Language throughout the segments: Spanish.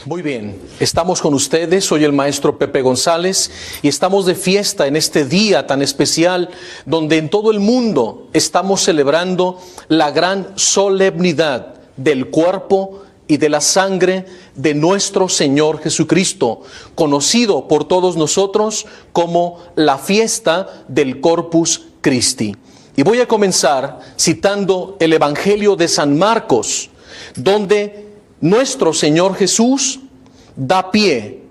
Muy bien, estamos con ustedes, soy el maestro Pepe González y estamos de fiesta en este día tan especial donde en todo el mundo estamos celebrando la gran solemnidad del cuerpo y de la sangre de nuestro Señor Jesucristo, conocido por todos nosotros como la fiesta del Corpus Christi. Y voy a comenzar citando el Evangelio de San Marcos, donde nuestro Señor Jesús da pie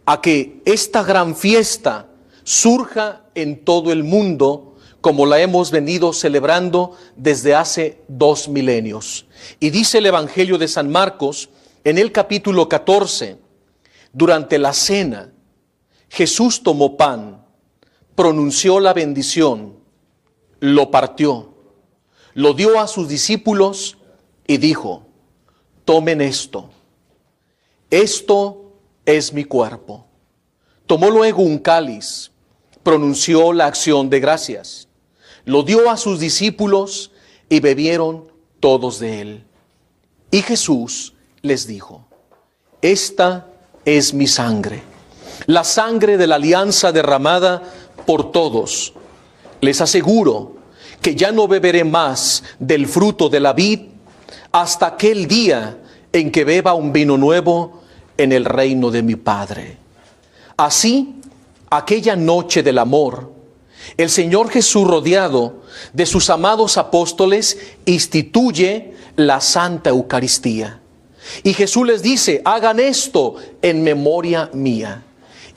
a que esta gran fiesta surja en todo el mundo, como la hemos venido celebrando desde hace 2 milenios. Y dice el Evangelio de San Marcos, en el capítulo 14, durante la cena, Jesús tomó pan, pronunció la bendición, lo partió, lo dio a sus discípulos y dijo: tomen esto es mi cuerpo. Tomó luego un cáliz, pronunció la acción de gracias, lo dio a sus discípulos y bebieron todos de él. Y Jesús les dijo: esta es mi sangre, la sangre de la alianza derramada por todos. Les aseguro que ya no beberé más del fruto de la vid hasta aquel día en que beba un vino nuevo en el reino de mi Padre. Así, aquella noche del amor, el Señor Jesús, rodeado de sus amados apóstoles, instituye la Santa Eucaristía. Y Jesús les dice: hagan esto en memoria mía.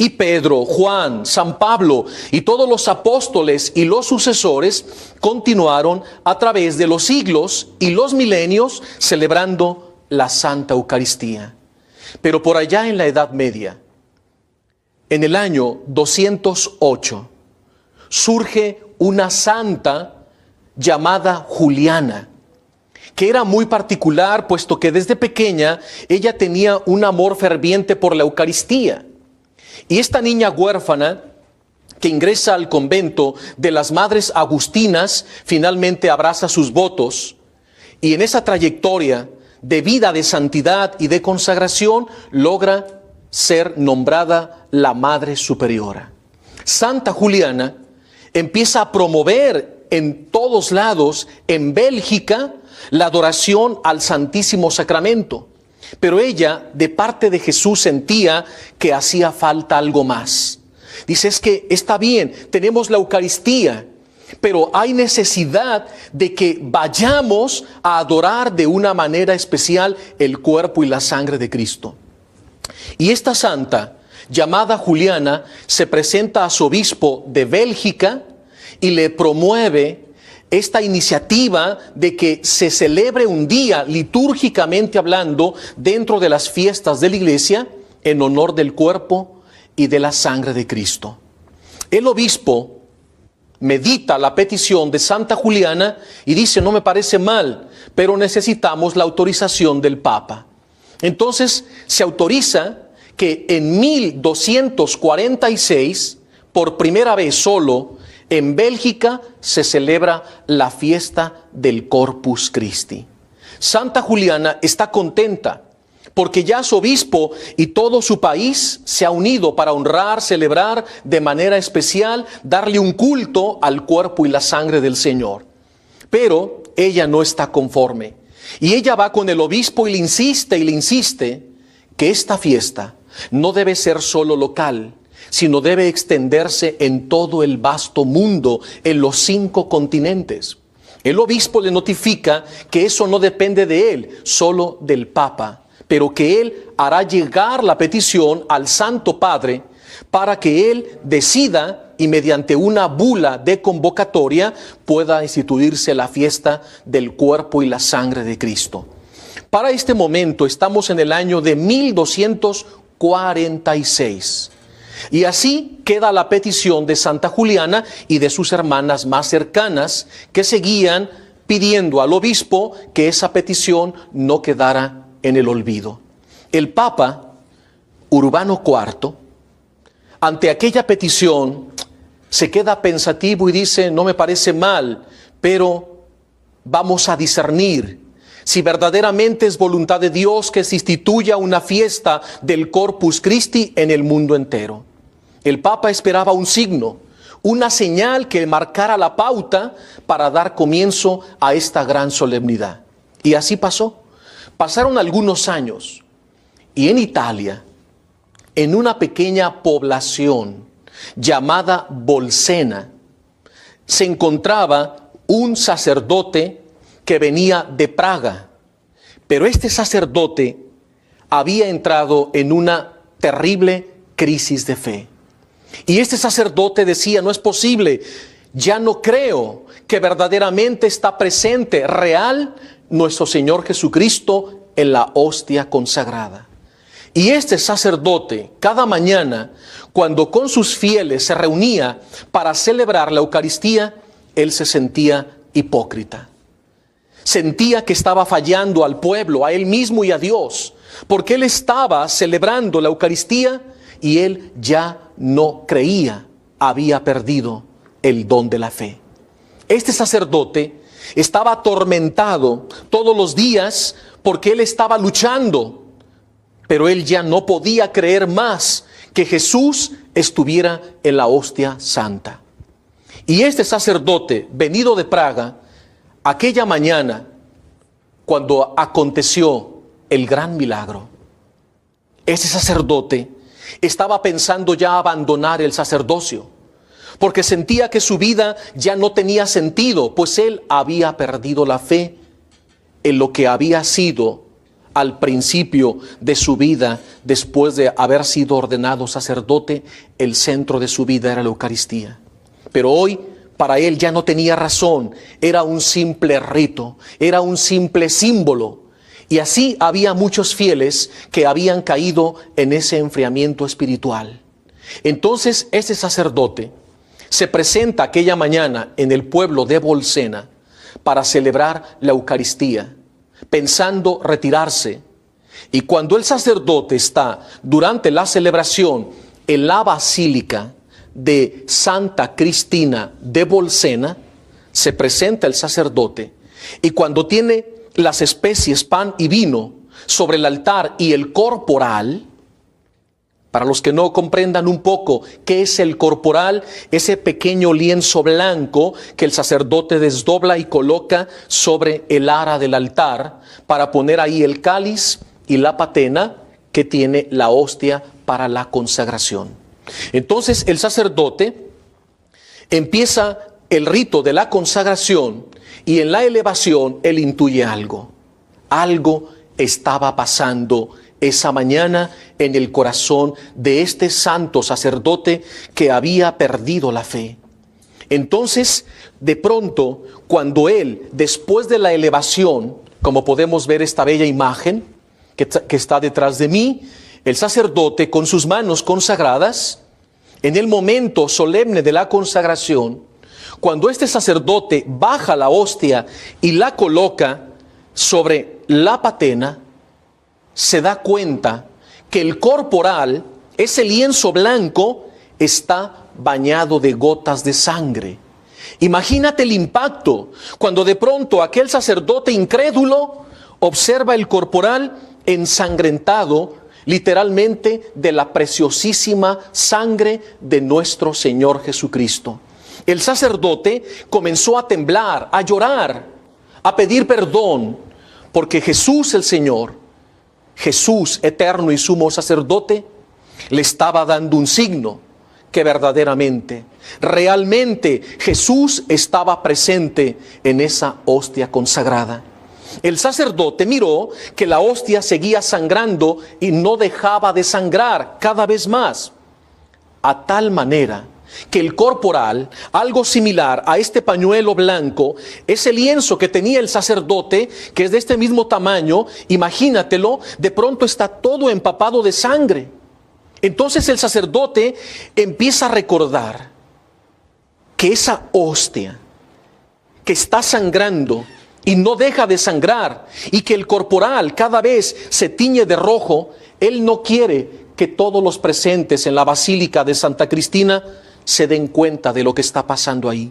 Y Pedro, Juan, San Pablo y todos los apóstoles y los sucesores continuaron a través de los siglos y los milenios celebrando la Santa Eucaristía. Pero por allá en la Edad Media, en el año 208, surge una santa llamada Juliana, que era muy particular, puesto que desde pequeña ella tenía un amor ferviente por la Eucaristía. Y esta niña huérfana que ingresa al convento de las Madres Agustinas finalmente abraza sus votos, y en esa trayectoria de vida de santidad y de consagración logra ser nombrada la Madre Superiora. Santa Juliana empieza a promover en todos lados, en Bélgica, la adoración al Santísimo Sacramento. Pero ella, de parte de Jesús, sentía que hacía falta algo más. Dice: es que está bien, tenemos la Eucaristía, pero hay necesidad de que vayamos a adorar de una manera especial el cuerpo y la sangre de Cristo. Y esta santa, llamada Juliana, se presenta a su obispo de Bélgica y le promueve esta iniciativa de que se celebre un día, litúrgicamente hablando, dentro de las fiestas de la iglesia, en honor del cuerpo y de la sangre de Cristo. El obispo medita la petición de Santa Juliana y dice: no me parece mal, pero necesitamos la autorización del Papa. Entonces se autoriza que en 1246, por primera vez solo, en Bélgica se celebra la fiesta del Corpus Christi. Santa Juliana está contenta porque ya su obispo y todo su país se ha unido para honrar, celebrar de manera especial, darle un culto al cuerpo y la sangre del Señor. Pero ella no está conforme. Y ella va con el obispo y le insiste que esta fiesta no debe ser solo local, sino debe extenderse en todo el vasto mundo, en los 5 continentes. El obispo le notifica que eso no depende de él, solo del Papa, pero que él hará llegar la petición al Santo Padre para que él decida y mediante una bula de convocatoria pueda instituirse la fiesta del cuerpo y la sangre de Cristo. Para este momento estamos en el año de 1246. Y así queda la petición de Santa Juliana y de sus hermanas más cercanas, que seguían pidiendo al obispo que esa petición no quedara en el olvido. El Papa Urbano IV, ante aquella petición, se queda pensativo y dice: no me parece mal, pero vamos a discernir si verdaderamente es voluntad de Dios que se instituya una fiesta del Corpus Christi en el mundo entero. El Papa esperaba un signo, una señal que marcara la pauta para dar comienzo a esta gran solemnidad. Y así pasó. Pasaron algunos años y en Italia, en una pequeña población llamada Bolsena, se encontraba un sacerdote que venía de Praga. Pero este sacerdote había entrado en una terrible crisis de fe. Y este sacerdote decía: no es posible, ya no creo que verdaderamente está presente, real, nuestro Señor Jesucristo en la hostia consagrada. Y este sacerdote, cada mañana, cuando con sus fieles se reunía para celebrar la Eucaristía, él se sentía hipócrita. Sentía que estaba fallando al pueblo, a él mismo y a Dios, porque él estaba celebrando la Eucaristía y él ya no creía, había perdido el don de la fe. Este sacerdote estaba atormentado todos los días porque él estaba luchando, pero él ya no podía creer más que Jesús estuviera en la hostia santa. Y este sacerdote, venido de Praga, aquella mañana, cuando aconteció el gran milagro, ese sacerdote estaba pensando ya abandonar el sacerdocio, porque sentía que su vida ya no tenía sentido, pues él había perdido la fe en lo que había sido al principio de su vida, después de haber sido ordenado sacerdote. El centro de su vida era la Eucaristía. Pero hoy para él ya no tenía razón, era un simple rito, era un simple símbolo. Y así había muchos fieles que habían caído en ese enfriamiento espiritual. Entonces ese sacerdote se presenta aquella mañana en el pueblo de Bolsena para celebrar la Eucaristía, pensando retirarse. Y cuando el sacerdote está durante la celebración en la basílica de Santa Cristina de Bolsena, se presenta el sacerdote, y cuando tiene las especies, pan y vino sobre el altar y el corporal, para los que no comprendan un poco qué es el corporal, ese pequeño lienzo blanco que el sacerdote desdobla y coloca sobre el ara del altar para poner ahí el cáliz y la patena que tiene la hostia para la consagración. Entonces el sacerdote empieza el rito de la consagración y en la elevación él intuye algo. Algo estaba pasando esa mañana en el corazón de este santo sacerdote que había perdido la fe. Entonces, de pronto, cuando él, después de la elevación, como podemos ver esta bella imagen que está detrás de mí, el sacerdote con sus manos consagradas, en el momento solemne de la consagración, cuando este sacerdote baja la hostia y la coloca sobre la patena, se da cuenta que el corporal, ese lienzo blanco, está bañado de gotas de sangre. Imagínate el impacto cuando de pronto aquel sacerdote incrédulo observa el corporal ensangrentado, literalmente de la preciosísima sangre de nuestro Señor Jesucristo. El sacerdote comenzó a temblar, a llorar, a pedir perdón, porque Jesús el Señor, Jesús eterno y sumo sacerdote, le estaba dando un signo que verdaderamente, realmente Jesús estaba presente en esa hostia consagrada. El sacerdote miró que la hostia seguía sangrando y no dejaba de sangrar cada vez más, a tal manera que el corporal, algo similar a este pañuelo blanco, ese lienzo que tenía el sacerdote, que es de este mismo tamaño, imagínatelo, de pronto está todo empapado de sangre. Entonces el sacerdote empieza a recordar que esa hostia que está sangrando y no deja de sangrar, y que el corporal cada vez se tiñe de rojo, él no quiere que todos los presentes en la Basílica de Santa Cristina se den cuenta de lo que está pasando ahí.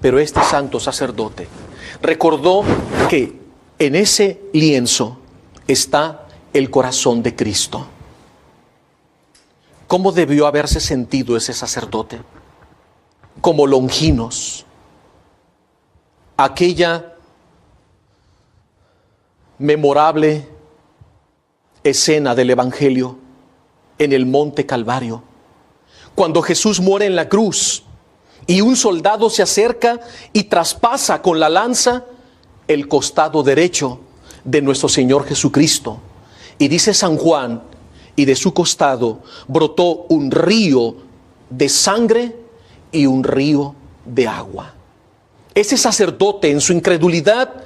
Pero este santo sacerdote recordó que En ese lienzo está el corazón de Cristo. ¿Cómo debió haberse sentido ese sacerdote? Como Longinos. Aquella memorable escena del Evangelio en el Monte Calvario, cuando Jesús muere en la cruz y un soldado se acerca y traspasa con la lanza el costado derecho de nuestro Señor Jesucristo. Y dice San Juan, y de su costado brotó un río de sangre y un río de agua. Ese sacerdote, en su incredulidad,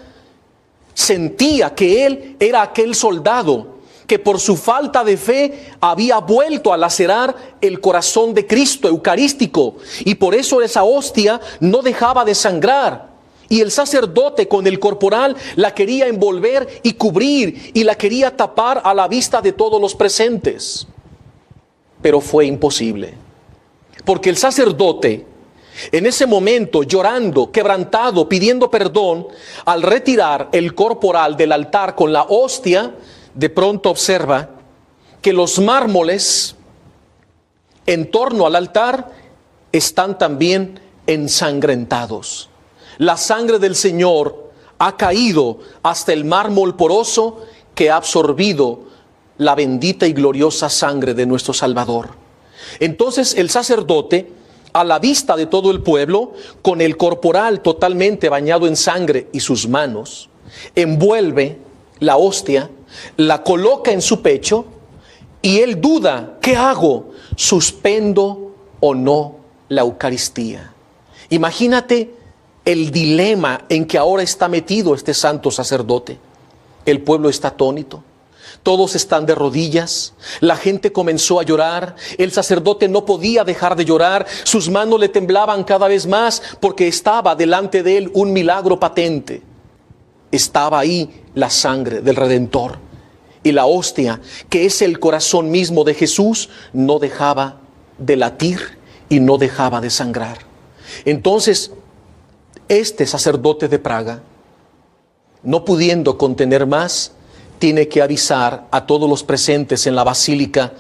sentía que él era aquel soldado que por su falta de fe había vuelto a lacerar el corazón de Cristo eucarístico, y por eso esa hostia no dejaba de sangrar. Y el sacerdote con el corporal la quería envolver y cubrir, y la quería tapar a la vista de todos los presentes. Pero fue imposible, porque el sacerdote, en ese momento, llorando, quebrantado, pidiendo perdón, al retirar el corporal del altar con la hostia, de pronto observa que los mármoles en torno al altar están también ensangrentados. La sangre del Señor ha caído hasta el mármol poroso que ha absorbido la bendita y gloriosa sangre de nuestro Salvador. Entonces el sacerdote, a la vista de todo el pueblo, con el corporal totalmente bañado en sangre y sus manos, envuelve la hostia, la coloca en su pecho, y él duda: ¿qué hago? ¿Suspendo o no la Eucaristía? Imagínate el dilema en que ahora está metido este santo sacerdote. El pueblo está atónito, todos están de rodillas, la gente comenzó a llorar, el sacerdote no podía dejar de llorar, sus manos le temblaban cada vez más porque estaba delante de él un milagro patente. Estaba ahí la sangre del Redentor, y la hostia, que es el corazón mismo de Jesús, no dejaba de latir y no dejaba de sangrar. Entonces, este sacerdote de Praga, no pudiendo contener más, tiene que avisar a todos los presentes en la basílica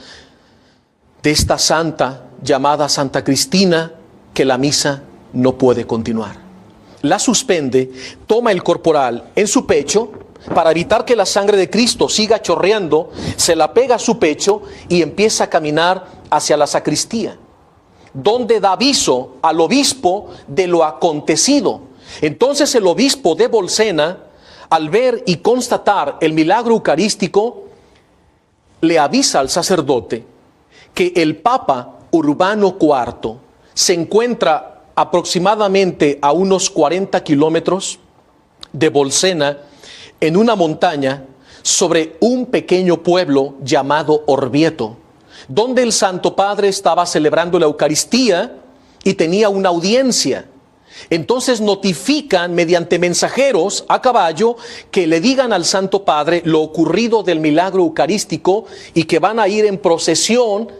de esta santa llamada Santa Cristina que la misa no puede continuar. La suspende, toma el corporal en su pecho para evitar que la sangre de Cristo siga chorreando, se la pega a su pecho y empieza a caminar hacia la sacristía, donde da aviso al obispo de lo acontecido. Entonces el obispo de Bolsena, al ver y constatar el milagro eucarístico, le avisa al sacerdote que el Papa Urbano IV se encuentra aproximadamente a unos 40 kilómetros de Bolsena, en una montaña sobre un pequeño pueblo llamado Orvieto, donde el Santo Padre estaba celebrando la Eucaristía y tenía una audiencia. Entonces notifican mediante mensajeros a caballo que le digan al Santo Padre lo ocurrido del milagro eucarístico y que van a ir en procesión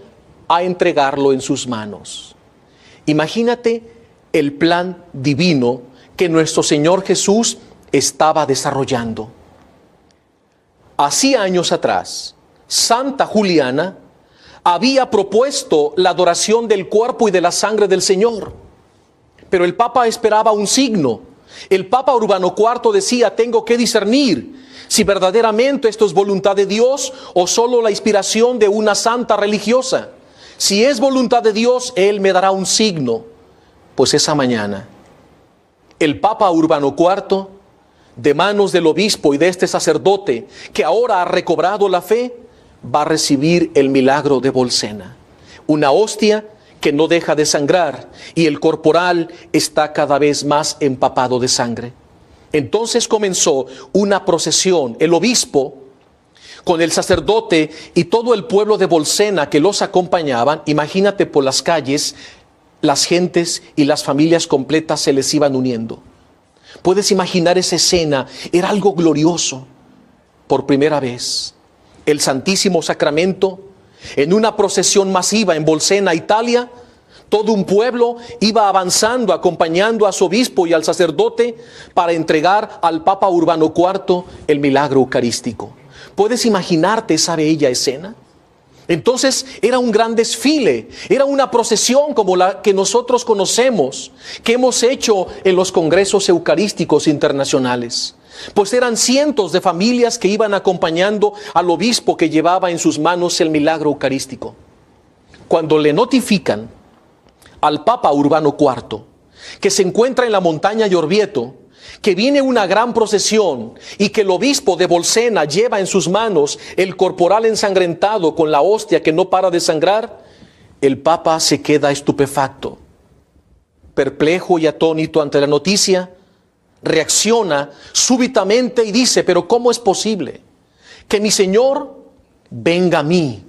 a entregarlo en sus manos. Imagínate el plan divino que nuestro Señor Jesús estaba desarrollando. Hacía años atrás, Santa Juliana había propuesto la adoración del cuerpo y de la sangre del Señor, pero el Papa esperaba un signo. El Papa Urbano IV decía: tengo que discernir si verdaderamente esto es voluntad de Dios o solo la inspiración de una santa religiosa. Si es voluntad de Dios, Él me dará un signo. Pues esa mañana, el Papa Urbano IV, de manos del obispo y de este sacerdote, que ahora ha recobrado la fe, va a recibir el milagro de Bolsena. Una hostia que no deja de sangrar, y el corporal está cada vez más empapado de sangre. Entonces comenzó una procesión. El obispo, con el sacerdote y todo el pueblo de Bolsena que los acompañaban, imagínate, por las calles, las gentes y las familias completas se les iban uniendo. Puedes imaginar esa escena, era algo glorioso. Por primera vez, el Santísimo Sacramento, en una procesión masiva en Bolsena, Italia, Todo un pueblo iba avanzando, acompañando a su obispo y al sacerdote para entregar al Papa Urbano IV el milagro eucarístico. ¿Puedes imaginarte esa bella escena? Entonces era un gran desfile, era una procesión como la que nosotros conocemos, que hemos hecho en los congresos eucarísticos internacionales. Pues eran cientos de familias que iban acompañando al obispo que llevaba en sus manos el milagro eucarístico. Cuando le notifican al Papa Urbano IV que se encuentra en la montaña de Orvieto, que viene una gran procesión y que el obispo de Bolsena lleva en sus manos el corporal ensangrentado con la hostia que no para de sangrar, el Papa se queda estupefacto, perplejo y atónito ante la noticia. Reacciona súbitamente y dice: pero ¿cómo es posible que mi Señor venga a mí?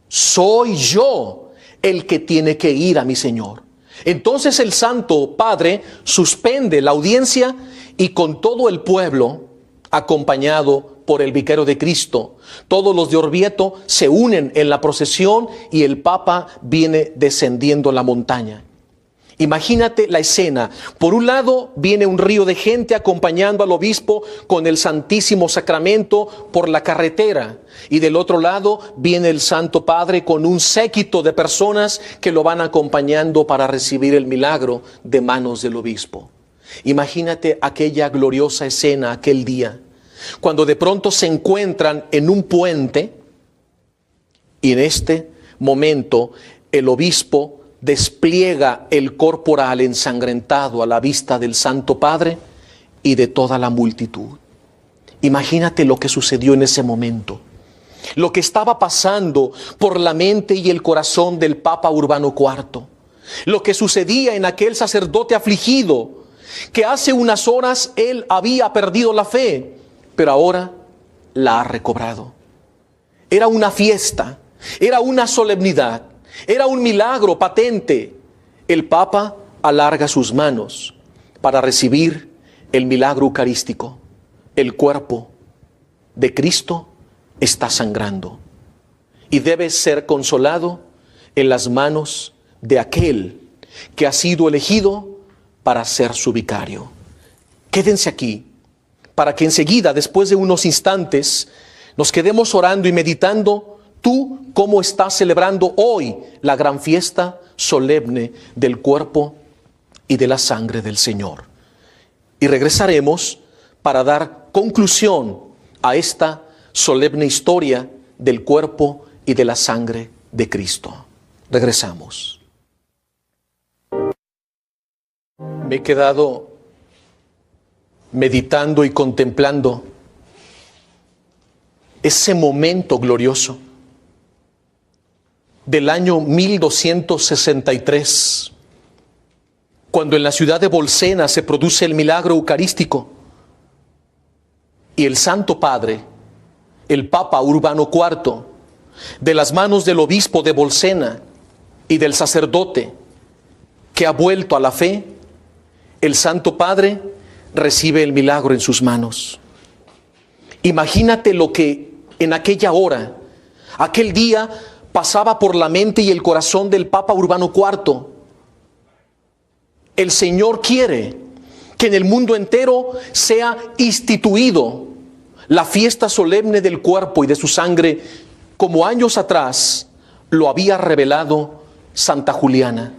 Soy yo el que tiene que ir a mi Señor. Entonces el Santo Padre suspende la audiencia y con todo el pueblo, acompañado por el vicario de Cristo, todos los de Orvieto se unen en la procesión y el Papa viene descendiendo la montaña. Imagínate la escena. Por un lado viene un río de gente acompañando al obispo con el Santísimo Sacramento por la carretera. Y del otro lado viene el Santo Padre con un séquito de personas que lo van acompañando para recibir el milagro de manos del obispo. Imagínate aquella gloriosa escena aquel día, cuando de pronto se encuentran en un puente y en este momento el obispo despliega el corporal ensangrentado a la vista del Santo Padre y de toda la multitud. Imagínate lo que sucedió en ese momento, lo que estaba pasando por la mente y el corazón del Papa Urbano IV, lo que sucedía en aquel sacerdote afligido, que hace unas horas él había perdido la fe, pero ahora la ha recobrado. Era una fiesta, era una solemnidad, era un milagro patente. El Papa alarga sus manos para recibir el milagro eucarístico. El cuerpo de Cristo está sangrando y debe ser consolado en las manos de aquel que ha sido elegido para ser su vicario. Quédense aquí para que enseguida, después de unos instantes, nos quedemos orando y meditando tú cómo estás celebrando hoy la gran fiesta solemne del cuerpo y de la sangre del Señor. Y regresaremos para dar conclusión a esta solemne historia del cuerpo y de la sangre de Cristo. Regresamos. Me he quedado meditando y contemplando ese momento glorioso del año 1263, cuando en la ciudad de Bolsena se produce el milagro eucarístico y el Santo Padre, el Papa Urbano IV, de las manos del obispo de Bolsena y del sacerdote que ha vuelto a la fe, el Santo Padre recibe el milagro en sus manos. Imagínate lo que en aquella hora, aquel día, pasaba por la mente y el corazón del Papa Urbano IV. El Señor quiere que en el mundo entero sea instituido la fiesta solemne del cuerpo y de su sangre, como años atrás lo había revelado Santa Juliana.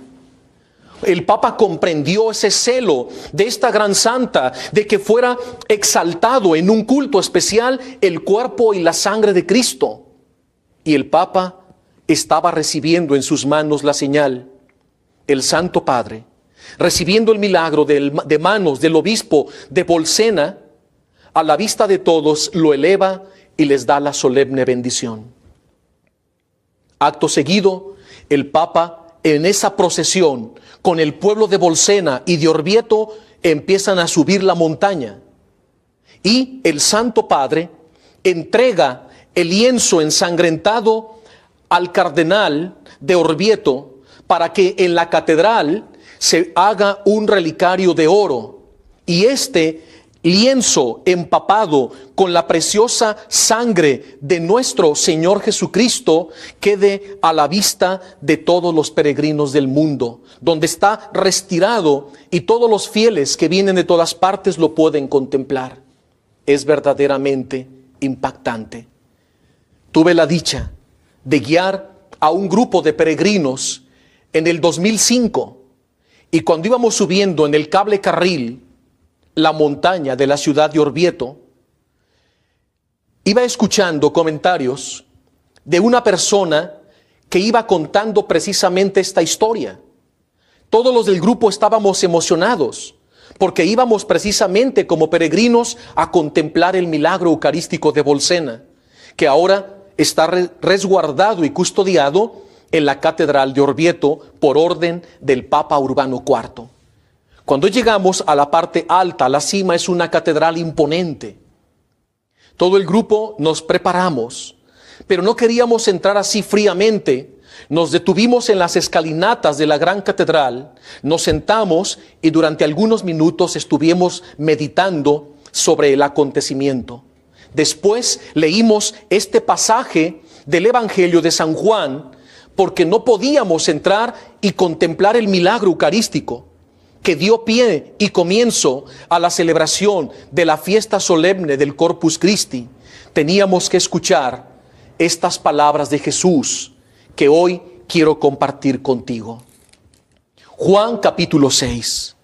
El Papa comprendió ese celo de esta gran santa, de que fuera exaltado en un culto especial el cuerpo y la sangre de Cristo. Y el Papa estaba recibiendo en sus manos la señal. El Santo Padre, recibiendo el milagro de manos del obispo de Bolsena, a la vista de todos lo eleva y les da la solemne bendición. Acto seguido, el Papa en esa procesión con el pueblo de Bolsena y de Orvieto empiezan a subir la montaña. Y el Santo Padre entrega el lienzo ensangrentado al cardenal de Orvieto para que en la catedral se haga un relicario de oro. Y lienzo empapado con la preciosa sangre de nuestro Señor Jesucristo quede a la vista de todos los peregrinos del mundo, donde está retirado y todos los fieles que vienen de todas partes lo pueden contemplar. Es verdaderamente impactante. Tuve la dicha de guiar a un grupo de peregrinos en el 2005, y cuando íbamos subiendo en el cable carril la montaña de la ciudad de Orvieto, iba escuchando comentarios de una persona que iba contando precisamente esta historia. Todos los del grupo estábamos emocionados porque íbamos precisamente como peregrinos a contemplar el milagro eucarístico de Bolsena, que ahora está resguardado y custodiado en la Catedral de Orvieto por orden del Papa Urbano IV. Cuando llegamos a la parte alta, la cima es una catedral imponente. Todo el grupo nos preparamos, pero no queríamos entrar así fríamente. Nos detuvimos en las escalinatas de la gran catedral, nos sentamos y durante algunos minutos estuvimos meditando sobre el acontecimiento. Después leímos este pasaje del Evangelio de San Juan, porque no podíamos entrar y contemplar el milagro eucarístico que dio pie y comienzo a la celebración de la fiesta solemne del Corpus Christi. Teníamos que escuchar estas palabras de Jesús que hoy quiero compartir contigo. Juan capítulo 6.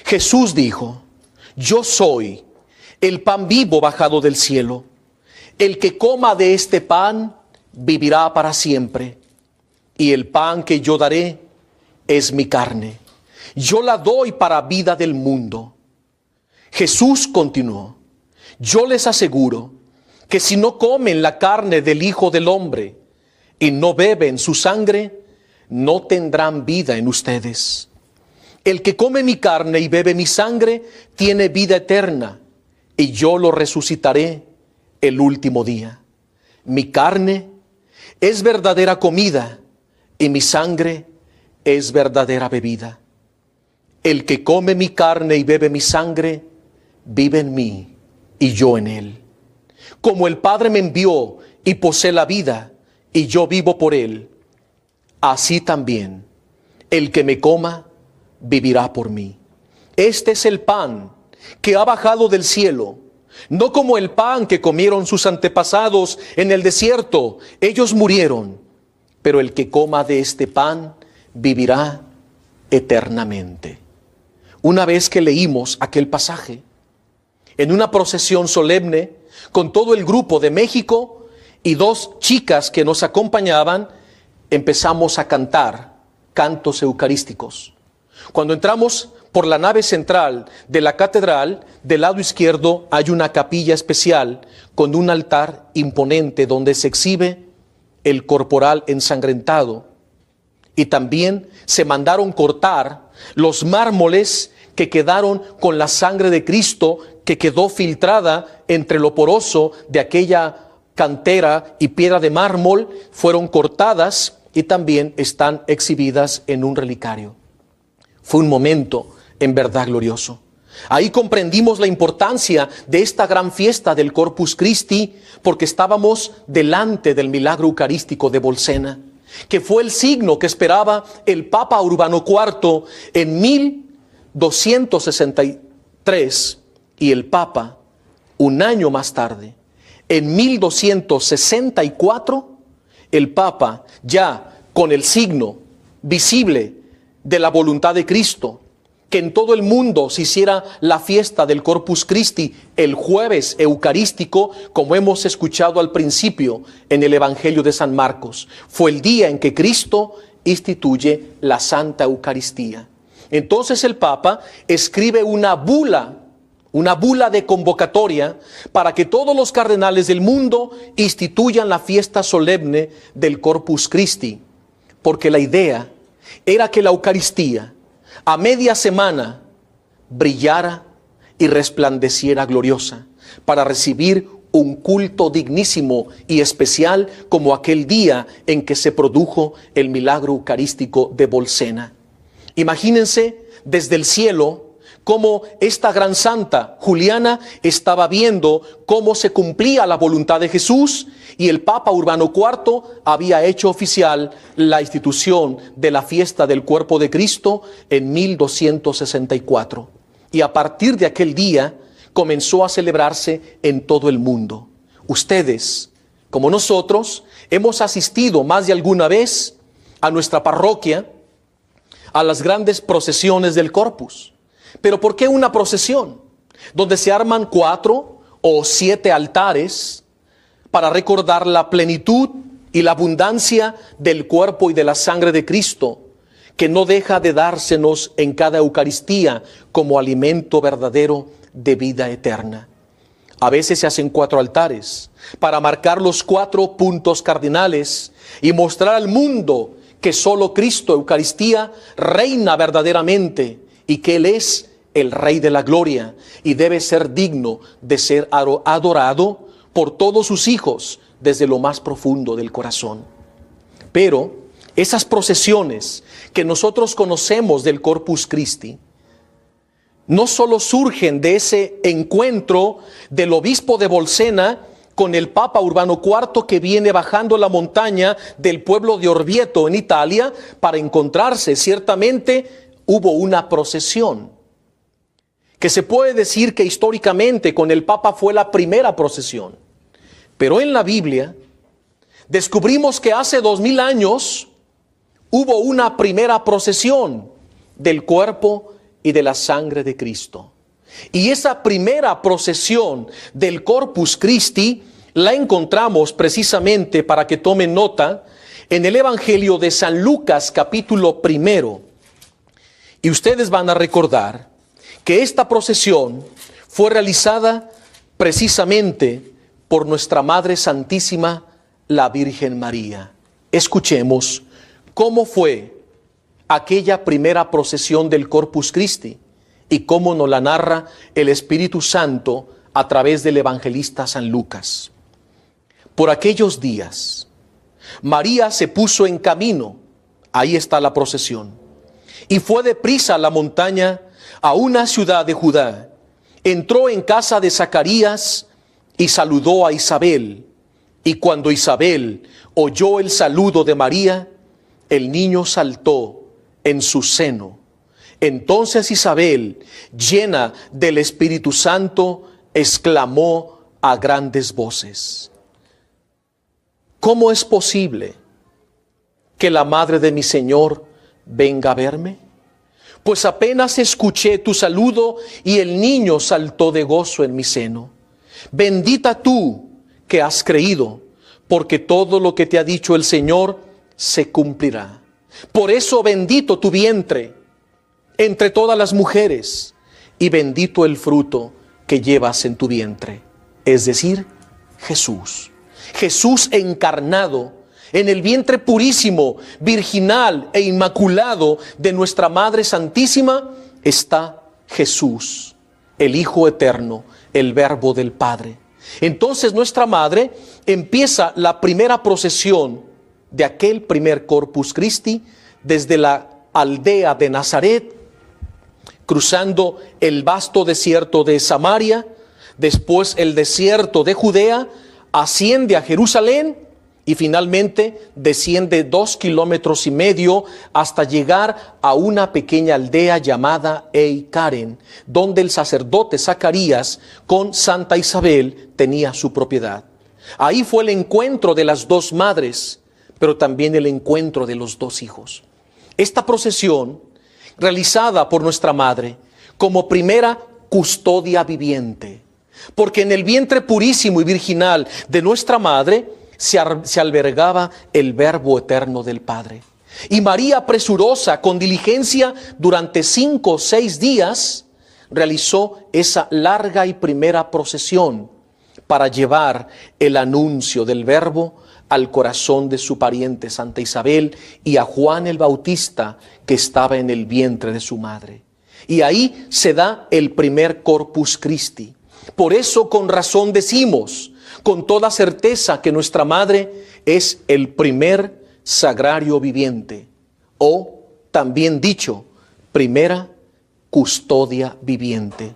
Jesús dijo: yo soy el pan vivo bajado del cielo. El que coma de este pan vivirá para siempre. Y el pan que yo daré es mi carne. Yo la doy para vida del mundo. Jesús continuó: yo les aseguro que si no comen la carne del Hijo del Hombre y no beben su sangre, no tendrán vida en ustedes. El que come mi carne y bebe mi sangre tiene vida eterna, y yo lo resucitaré el último día. Mi carne es verdadera comida y mi sangre es verdadera bebida. El que come mi carne y bebe mi sangre, vive en mí y yo en él. Como el Padre me envió y posee la vida, y yo vivo por él, así también el que me coma vivirá por mí. Este es el pan que ha bajado del cielo, no como el pan que comieron sus antepasados en el desierto. Ellos murieron, pero el que coma de este pan vivirá eternamente. Una vez que leímos aquel pasaje, en una procesión solemne, con todo el grupo de México y dos chicas que nos acompañaban, empezamos a cantar cantos eucarísticos. Cuando entramos por la nave central de la catedral, del lado izquierdo hay una capilla especial con un altar imponente donde se exhibe el corporal ensangrentado. Y también se mandaron cortar los mármoles que quedaron con la sangre de Cristo, que quedó filtrada entre lo poroso de aquella cantera y piedra de mármol. Fueron cortadas y también están exhibidas en un relicario. Fue un momento en verdad glorioso. Ahí comprendimos la importancia de esta gran fiesta del Corpus Christi, porque estábamos delante del milagro eucarístico de Bolsena, que fue el signo que esperaba el Papa Urbano IV en 1263, y el Papa, un año más tarde, en 1264, el Papa, ya con el signo visible de la voluntad de Cristo, que en todo el mundo se hiciera la fiesta del Corpus Christi el jueves eucarístico, como hemos escuchado al principio en el Evangelio de San Marcos. Fue el día en que Cristo instituye la Santa Eucaristía. Entonces el Papa escribe una bula de convocatoria para que todos los cardenales del mundo instituyan la fiesta solemne del Corpus Christi, porque la idea era que la Eucaristía a media semana brillara y resplandeciera gloriosa, para recibir un culto dignísimo y especial como aquel día en que se produjo el milagro eucarístico de Bolsena. Imagínense desde el cielo cómo esta gran santa Juliana estaba viendo cómo se cumplía la voluntad de Jesús, y el Papa Urbano IV había hecho oficial la institución de la fiesta del cuerpo de Cristo en 1264. Y a partir de aquel día comenzó a celebrarse en todo el mundo. Ustedes, como nosotros, hemos asistido más de alguna vez a nuestra parroquia, a las grandes procesiones del Corpus. ¿Pero por qué una procesión? Donde se arman 4 o 7 altares para recordar la plenitud y la abundancia del cuerpo y de la sangre de Cristo, que no deja de dársenos en cada Eucaristía como alimento verdadero de vida eterna. A veces se hacen 4 altares para marcar los 4 puntos cardinales y mostrar al mundo que solo Cristo, Eucaristía, reina verdaderamente y que Él es el Rey de la Gloria y debe ser digno de ser adorado por todos sus hijos desde lo más profundo del corazón. Pero esas procesiones que nosotros conocemos del Corpus Christi no solo surgen de ese encuentro del obispo de Bolsena con el Papa Urbano IV, que viene bajando la montaña del pueblo de Orvieto en Italia para encontrarse. Ciertamente hubo una procesión, que se puede decir que históricamente con el Papa fue la primera procesión. Pero en la Biblia descubrimos que hace 2000 años hubo una primera procesión del cuerpo y de la sangre de Cristo. Y esa primera procesión del Corpus Christi la encontramos precisamente, para que tomen nota, en el Evangelio de San Lucas, capítulo 1. Y ustedes van a recordar que esta procesión fue realizada precisamente por nuestra Madre Santísima, la Virgen María. Escuchemos cómo fue aquella primera procesión del Corpus Christi y cómo nos la narra el Espíritu Santo a través del evangelista San Lucas. Por aquellos días, María se puso en camino, ahí está la procesión, y fue deprisa a la montaña, a una ciudad de Judá. Entró en casa de Zacarías y saludó a Isabel. Y cuando Isabel oyó el saludo de María, el niño saltó en su seno. Entonces Isabel, llena del Espíritu Santo, exclamó a grandes voces: ¿cómo es posible que la madre de mi Señor venga a verme? Pues apenas escuché tu saludo y el niño saltó de gozo en mi seno. Bendita tú que has creído, porque todo lo que te ha dicho el Señor se cumplirá. Por eso bendito tu vientre entre todas las mujeres, y bendito el fruto que llevas en tu vientre, es decir, Jesús. Jesús encarnado en el vientre purísimo, virginal e inmaculado de nuestra Madre Santísima, está Jesús, el Hijo eterno, el Verbo del Padre. Entonces nuestra Madre empieza la primera procesión de aquel primer Corpus Christi desde la aldea de Nazaret, cruzando el vasto desierto de Samaria, después el desierto de Judea, asciende a Jerusalén y finalmente desciende 2,5 kilómetros hasta llegar a una pequeña aldea llamada Ei-Karen, donde el sacerdote Zacarías con Santa Isabel tenía su propiedad. Ahí fue el encuentro de las 2 madres, pero también el encuentro de los 2 hijos. Esta procesión, realizada por nuestra Madre como primera custodia viviente, porque en el vientre purísimo y virginal de nuestra Madre se albergaba el Verbo eterno del Padre. Y María, presurosa, con diligencia, durante 5 o 6 días, realizó esa larga y primera procesión para llevar el anuncio del Verbo al corazón de su pariente Santa Isabel y a Juan el Bautista, que estaba en el vientre de su madre. Y ahí se da el primer Corpus Christi. Por eso con razón decimos con toda certeza que nuestra Madre es el primer sagrario viviente, o también dicho, primera custodia viviente.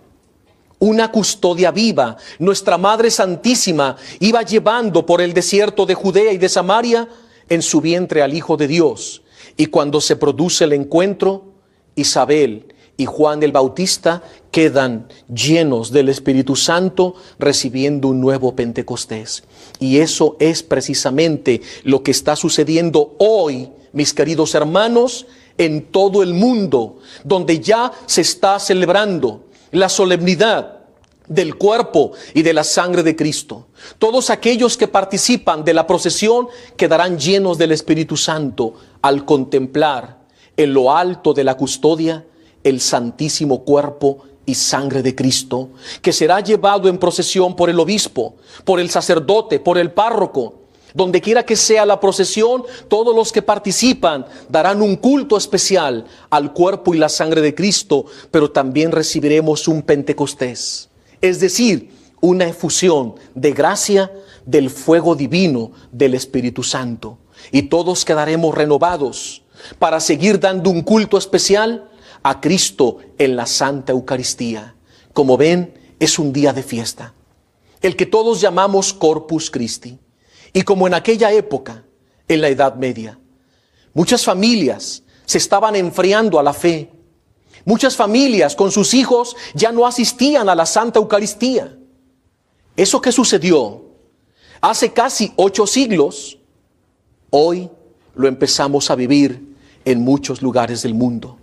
Una custodia viva. Nuestra Madre Santísima iba llevando por el desierto de Judea y de Samaria en su vientre al Hijo de Dios. Y cuando se produce el encuentro, Isabel y Juan el Bautista quedan llenos del Espíritu Santo, recibiendo un nuevo Pentecostés. Y eso es precisamente lo que está sucediendo hoy, mis queridos hermanos, en todo el mundo, donde ya se está celebrando la solemnidad del cuerpo y de la sangre de Cristo. Todos aquellos que participan de la procesión quedarán llenos del Espíritu Santo al contemplar en lo alto de la custodia el santísimo cuerpo y sangre de Cristo, que será llevado en procesión por el obispo, por el sacerdote, por el párroco. Donde quiera que sea la procesión, todos los que participan darán un culto especial al cuerpo y la sangre de Cristo, pero también recibiremos un Pentecostés, es decir, una efusión de gracia del fuego divino del Espíritu Santo. Y todos quedaremos renovados para seguir dando un culto especial a Cristo en la Santa Eucaristía. Como ven, es un día de fiesta, el que todos llamamos Corpus Christi. Y como en aquella época, en la Edad Media, muchas familias se estaban enfriando a la fe. Muchas familias con sus hijos ya no asistían a la Santa Eucaristía. Eso que sucedió hace casi 8 siglos, hoy lo empezamos a vivir en muchos lugares del mundo,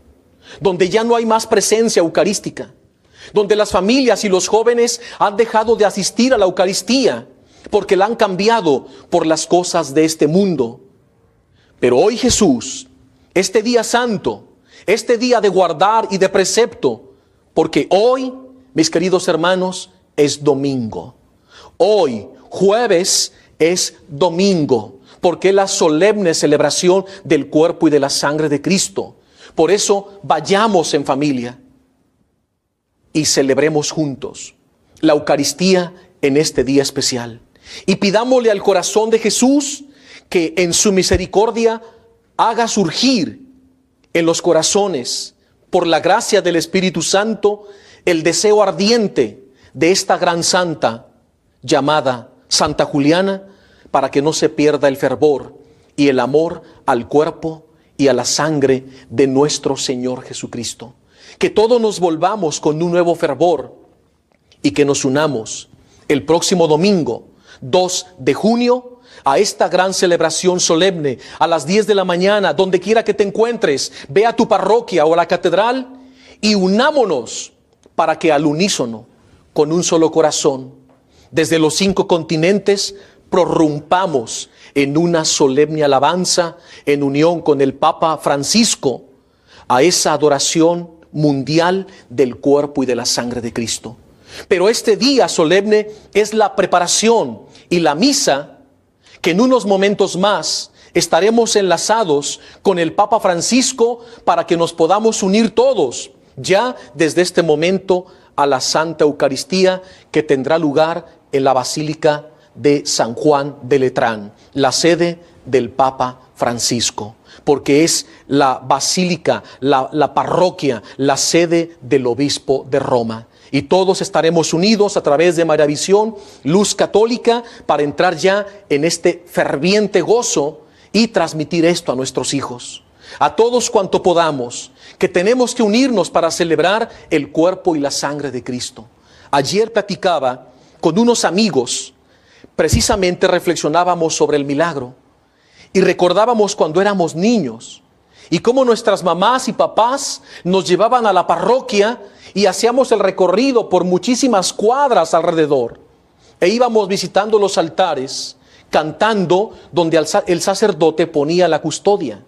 donde ya no hay más presencia eucarística, donde las familias y los jóvenes han dejado de asistir a la Eucaristía, porque la han cambiado por las cosas de este mundo. Pero hoy Jesús, este día santo, este día de guardar y de precepto, porque hoy, mis queridos hermanos, es domingo. Hoy, jueves, es domingo, porque es la solemne celebración del cuerpo y de la sangre de Cristo. Por eso, vayamos en familia y celebremos juntos la Eucaristía en este día especial. Y pidámosle al corazón de Jesús que en su misericordia haga surgir en los corazones, por la gracia del Espíritu Santo, el deseo ardiente de esta gran santa llamada Santa Juliana, para que no se pierda el fervor y el amor al cuerpo y a la sangre de nuestro Señor Jesucristo. Que todos nos volvamos con un nuevo fervor y que nos unamos el próximo domingo 2 de junio, a esta gran celebración solemne, a las 10 de la mañana, donde quiera que te encuentres, ve a tu parroquia o a la catedral y unámonos para que al unísono, con un solo corazón, desde los 5 continentes, prorrumpamos en una solemne alabanza en unión con el Papa Francisco a esa adoración mundial del cuerpo y de la sangre de Cristo. Pero este día solemne es la preparación y la misa, que en unos momentos más estaremos enlazados con el Papa Francisco para que nos podamos unir todos ya desde este momento a la Santa Eucaristía, que tendrá lugar en la Basílica de San Juan de Letrán, la sede del Papa Francisco, porque es la basílica, la parroquia, la sede del obispo de Roma. Y todos estaremos unidos a través de Maravisión, Luz Católica, para entrar ya en este ferviente gozo y transmitir esto a nuestros hijos. A todos cuanto podamos, que tenemos que unirnos para celebrar el cuerpo y la sangre de Cristo. Ayer platicaba con unos amigos, precisamente reflexionábamos sobre el milagro y recordábamos cuando éramos niños y cómo nuestras mamás y papás nos llevaban a la parroquia y hacíamos el recorrido por muchísimas cuadras alrededor e íbamos visitando los altares, cantando donde el sacerdote ponía la custodia,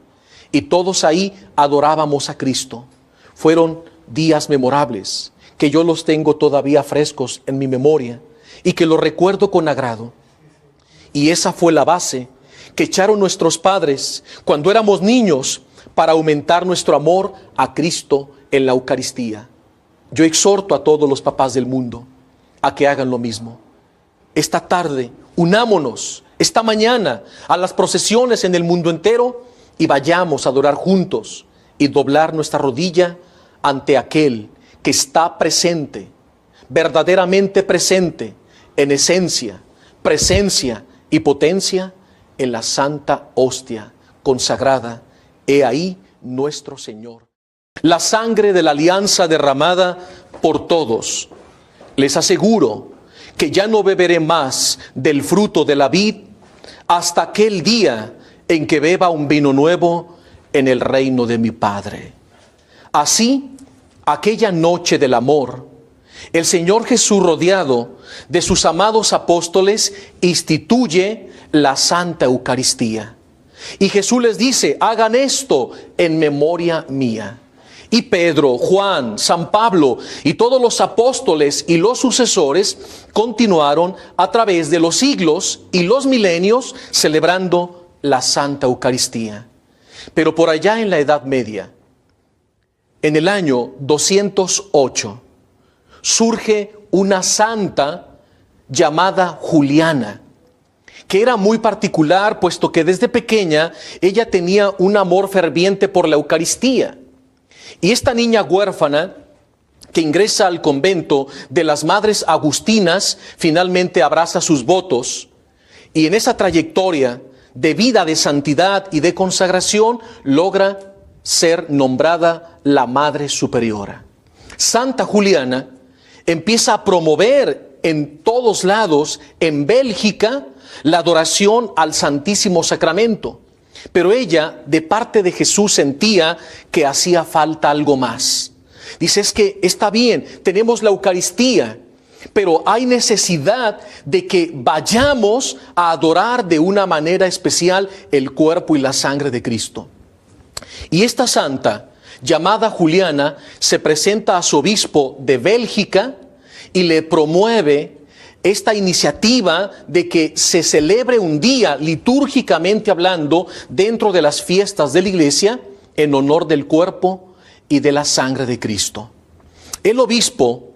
y todos ahí adorábamos a Cristo. Fueron días memorables que yo los tengo todavía frescos en mi memoria y que los recuerdo con agrado. Y esa fue la base que echaron nuestros padres cuando éramos niños para aumentar nuestro amor a Cristo en la Eucaristía. Yo exhorto a todos los papás del mundo a que hagan lo mismo. Esta tarde, unámonos, esta mañana, a las procesiones en el mundo entero y vayamos a adorar juntos y doblar nuestra rodilla ante aquel que está presente, verdaderamente presente, en esencia, presencia y potencia, en la santa hostia consagrada. He ahí nuestro Señor. La sangre de la alianza derramada por todos. Les aseguro que ya no beberé más del fruto de la vid hasta aquel día en que beba un vino nuevo en el reino de mi Padre. Así, aquella noche del amor, el Señor Jesús, rodeado de sus amados apóstoles, instituye la Santa Eucaristía. Y Jesús les dice: hagan esto en memoria mía. Y Pedro, Juan, San Pablo y todos los apóstoles y los sucesores continuaron a través de los siglos y los milenios celebrando la Santa Eucaristía. Pero por allá en la Edad Media, en el año 208, surge una santa llamada Juliana, que era muy particular, puesto que desde pequeña ella tenía un amor ferviente por la Eucaristía. Y esta niña huérfana, que ingresa al convento de las Madres Agustinas, finalmente abraza sus votos, y en esa trayectoria de vida de santidad y de consagración logra ser nombrada la Madre Superiora. Santa Juliana empieza a promover en todos lados, en Bélgica, la adoración al Santísimo Sacramento. Pero ella, de parte de Jesús, sentía que hacía falta algo más. Dice: es que está bien, tenemos la Eucaristía, pero hay necesidad de que vayamos a adorar de una manera especial el cuerpo y la sangre de Cristo. Y esta santa, llamada Juliana, se presenta a su obispo de Bélgica y le promueve esta iniciativa de que se celebre un día, litúrgicamente hablando, dentro de las fiestas de la iglesia, en honor del cuerpo y de la sangre de Cristo. El obispo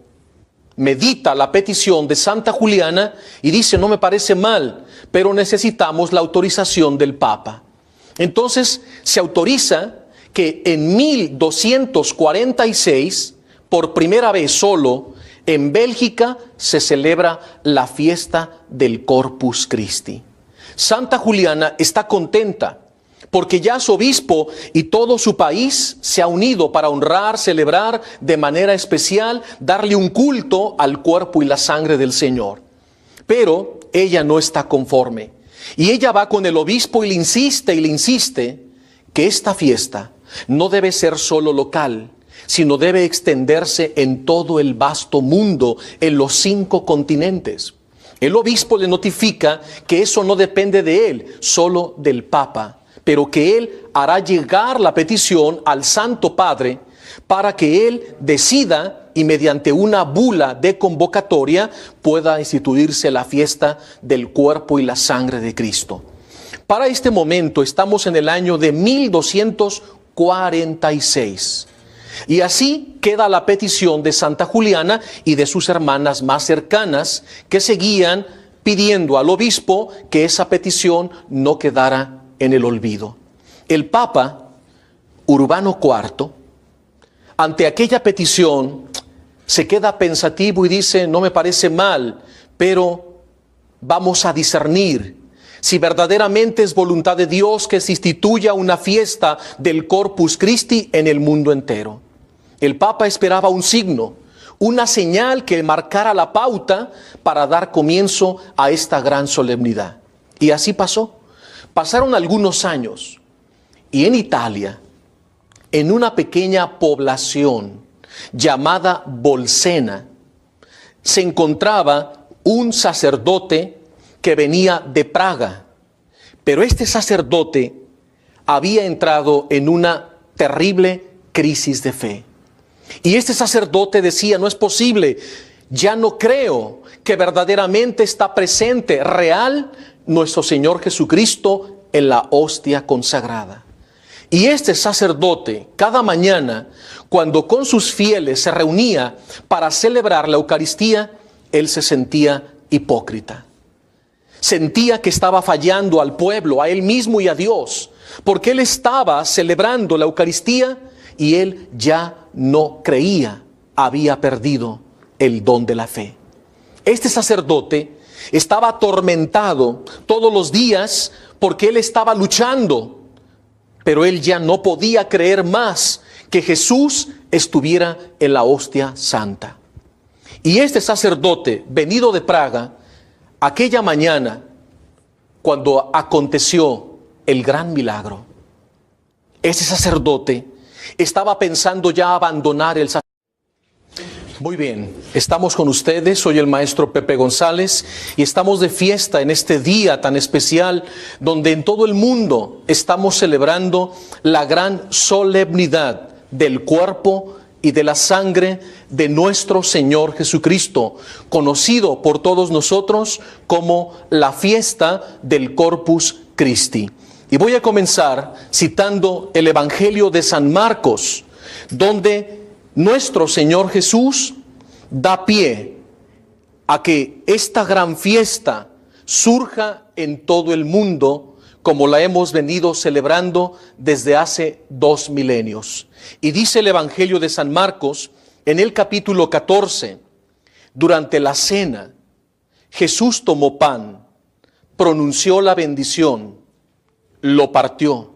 medita la petición de Santa Juliana y dice: no me parece mal, pero necesitamos la autorización del Papa. Entonces se autoriza que en 1246, por primera vez solo, en Bélgica se celebra la fiesta del Corpus Christi. Santa Juliana está contenta porque ya su obispo y todo su país se ha unido para honrar, celebrar de manera especial, darle un culto al cuerpo y la sangre del Señor. Pero ella no está conforme. Y ella va con el obispo y le insiste que esta fiesta no debe ser solo local, sino debe extenderse en todo el vasto mundo, en los 5 continentes. El obispo le notifica que eso no depende de él, solo del Papa, pero que él hará llegar la petición al Santo Padre para que él decida y mediante una bula de convocatoria pueda instituirse la fiesta del cuerpo y la sangre de Cristo. Para este momento estamos en el año de 1246. Y así queda la petición de Santa Juliana y de sus hermanas más cercanas, que seguían pidiendo al obispo que esa petición no quedara en el olvido. El Papa Urbano IV, ante aquella petición, se queda pensativo y dice: no me parece mal, pero vamos a discernir si verdaderamente es voluntad de Dios que se instituya una fiesta del Corpus Christi en el mundo entero. El Papa esperaba un signo, una señal que marcara la pauta para dar comienzo a esta gran solemnidad. Y así pasó. Pasaron algunos años y en Italia, en una pequeña población llamada Bolsena, se encontraba un sacerdote que venía de Praga. Pero este sacerdote había entrado en una terrible crisis de fe. Y este sacerdote decía: no es posible, ya no creo que verdaderamente está presente, real, nuestro Señor Jesucristo en la hostia consagrada. Y este sacerdote, cada mañana, cuando con sus fieles se reunía para celebrar la Eucaristía, él se sentía hipócrita. Sentía que estaba fallando al pueblo, a él mismo y a Dios, porque él estaba celebrando la Eucaristía y él ya no creía, había perdido el don de la fe. Este sacerdote estaba atormentado todos los días porque él estaba luchando, pero él ya no podía creer más que Jesús estuviera en la hostia santa. Y este sacerdote, venido de Praga, aquella mañana, cuando aconteció el gran milagro, ese sacerdote estaba pensando ya abandonar el sacerdocio. Muy bien, estamos con ustedes, soy el maestro Pepe González y estamos de fiesta en este día tan especial donde en todo el mundo estamos celebrando la gran solemnidad del cuerpo y de la sangre de nuestro Señor Jesucristo, conocido por todos nosotros como la fiesta del Corpus Christi. Y voy a comenzar citando el Evangelio de San Marcos, donde nuestro Señor Jesús da pie a que esta gran fiesta surja en todo el mundo, como la hemos venido celebrando desde hace 2 milenios. Y dice el Evangelio de San Marcos, en el capítulo 14, durante la cena, Jesús tomó pan, pronunció la bendición, lo partió,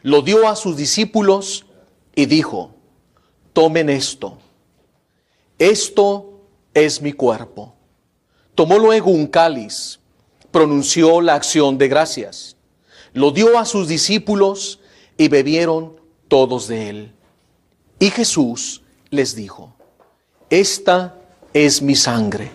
lo dio a sus discípulos y dijo: tomen esto, esto es mi cuerpo. Tomó luego un cáliz, pronunció la acción de gracias, lo dio a sus discípulos y bebieron todos de él. Y Jesús les dijo: esta es mi sangre,